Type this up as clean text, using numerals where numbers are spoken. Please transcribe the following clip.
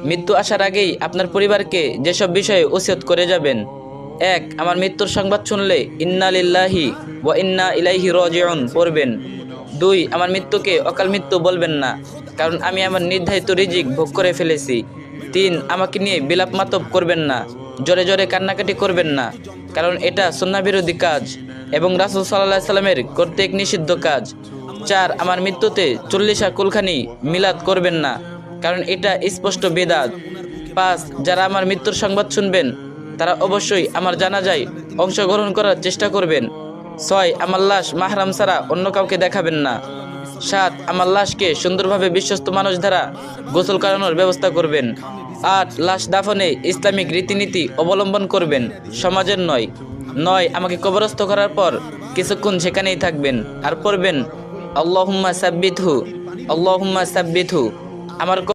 মৃত্যু আসার আগেই আপনার পরিবারকে যেসব বিষয়ে ওসিয়ত করে যাবেন। 1. আমার মৃত্যুর সংবাদ শুনলে ইন্না লিল্লাহি ওয়া ইন্না ইলাইহি রাজিউন পড়বেন। 2. আমার মৃত্যুকে অকাল মৃত্যু বলবেন না, কারণ আমি আমার নির্ধারিত রিজিক ভোগ করে ফেলেছি। 3. আমাকে নিয়ে বিলাপ মাতব করবেন না, জোরে জোরে কান্নাকাটি করবেন না, কারণ এটা সুন্নাহ বিরোধী কাজ এবং রাসূল সাল্লাল্লাহু আলাইহি সাল্লামের কর্তৃক নিষিদ্ধ কাজ। 4. আমার মৃত্যুতে 40 কুলখানি মিলাদ করবেন না, কারণ এটা স্পষ্ট বেদাত। 5. যারা আমার মৃত্যুর সংবাদ শুনবেন তারা অবশ্যই আমার জানাজায় অংশগ্রহণ করার চেষ্টা করবেন। 6. আমার লাশ মাহরাম ছাড়া অন্য কাউকে দেখাবেন না। 7. আমার লাশকে সুন্দরভাবে বিশ্বস্ত মানুষ দ্বারা গোসল করানোর ব্যবস্থা করবেন। 8. লাশ দাফনে ইসলামিক রীতিনীতি অবলম্বন করবেন, সমাজের নয়। 9. আমাকে কবরস্থ করার পর কিছুক্ষণ সেখানেই থাকবেন আর পড়বেন আল্লাহুম্মা সাব্বিতহু, আল্লাহুম্মা সাব্বিতহু। আমার